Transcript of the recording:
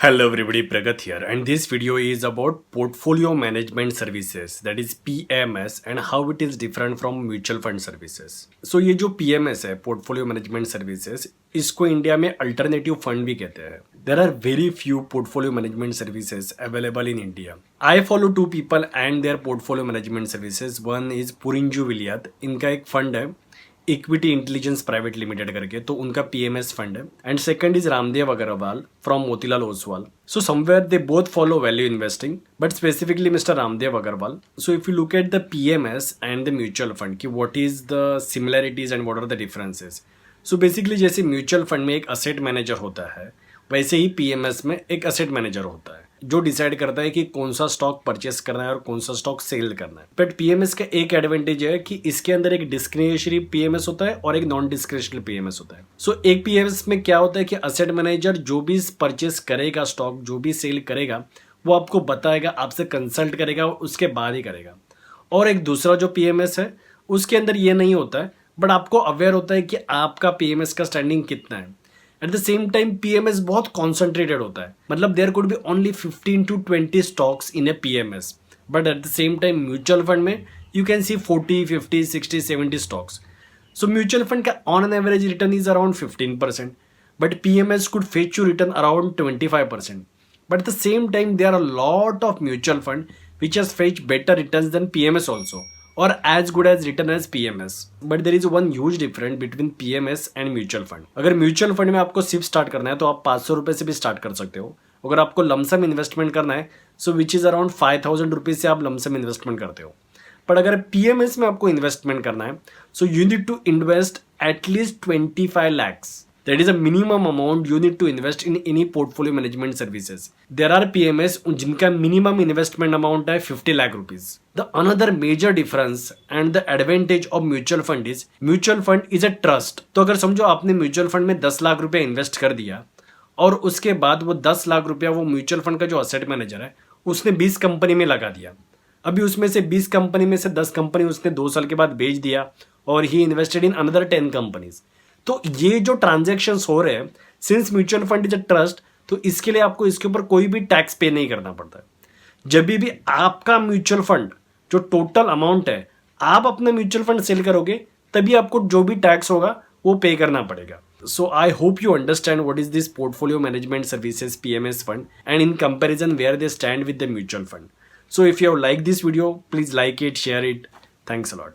Hello everybody, Pragat here, and this video is about portfolio management services, that is PMS, and how it is different from mutual fund services. So ये जो PMS है, portfolio management services, इसको India में alternative fund भी कहते हैं. There are very few portfolio management services available in India. I follow two people and their portfolio management services. One is पुरिंजू विलियत, इनका एक फंड है इक्विटी इंटेलिजेंस प्राइवेट लिमिटेड करके, तो उनका पीएमएस फंड है. And second is Ramdev Agrawal from Motilal Oswal. So somewhere they both follow value investing, but specifically mister Ramdev Agrawal. So if you look at the PMS and the mutual fund की what is the similarities and what are the differences. So basically जैसे mutual fund में एक asset manager होता है, वैसे ही PMS में एक asset manager होता है जो डिसाइड करता है कि कौन सा स्टॉक परचेस करना है और कौन सा स्टॉक सेल करना है. बट पीएमएस का एक एडवांटेज है कि इसके अंदर एक डिस्क्रिशनरी पीएमएस होता है और एक नॉन डिस्क्रिशनरी पीएमएस होता है. सो एक पीएमएस में क्या होता है कि असेट मैनेजर जो भी परचेस करेगा स्टॉक, जो भी सेल करेगा, वो आपको बताएगा, आपसे कंसल्ट करेगा, उसके बाद ही करेगा. और एक दूसरा जो पीएमएस है उसके अंदर ये नहीं होता है, बट आपको अवेयर होता है कि आपका पीएमएस का स्टैंडिंग कितना है. At the same time PMS बहुत कॉन्सेंट्रेटेड होता है, मतलब there could be only 15 to 20 stocks in a PMS. But at the same time mutual fund में you can see 40, 50, 60, 70 stocks. So mutual fund का on an average return is around 15%, but PMS could fetch you return around 25%. But at the same time, there are a lot of mutual fund which has fetched better returns than PMS also, or as good as return as PMS. But there is one huge difference between PMS and mutual fund. अगर mutual fund में आपको सिर्फ start करना है तो आप 500 रुपये से भी स्टार्ट कर सकते हो. अगर आपको लमसम इन्वेस्टमेंट करना है सो विच इज़ अराउंड 5000 रुपीज़ से आप लमसम इन्वेस्टमेंट करते हो. पर अगर पीएमएस में आपको इन्वेस्टमेंट करना है so you need to invest at least 25 lakhs. That is a minimum amount you need to invest in any portfolio management services. There are PMS जिनका minimum investment amount है 50 lakh rupees. The another major difference and the advantage of mutual fund is a trust. तो अगर समझो आपने mutual fund में 10 लाख रुपया invest कर दिया और उसके बाद वो 10 लाख रुपया वो म्यूचुअल फंड का जो असेट मैनेजर है उसने 20 कंपनी में लगा दिया. अभी उसमें से 20 कंपनी में से 10 कंपनी उसने 2 साल के बाद बेच दिया और ही इन्वेस्टेड इन अनदर 10 कंपनीज. तो ये जो ट्रांजैक्शंस हो रहे हैं, since mutual fund is a trust, तो इसके लिए आपको इसके ऊपर कोई भी टैक्स पे नहीं करना पड़ता है. जब भी आपका म्यूचुअल फंड जो टोटल अमाउंट है आप अपना म्यूचुअल फंड सेल करोगे तभी आपको जो भी टैक्स होगा वो पे करना पड़ेगा. So I hope you understand what is this portfolio management services PMS fund and in comparison where they stand with the mutual fund. So if you like this video please like it, share it. Thanks a lot.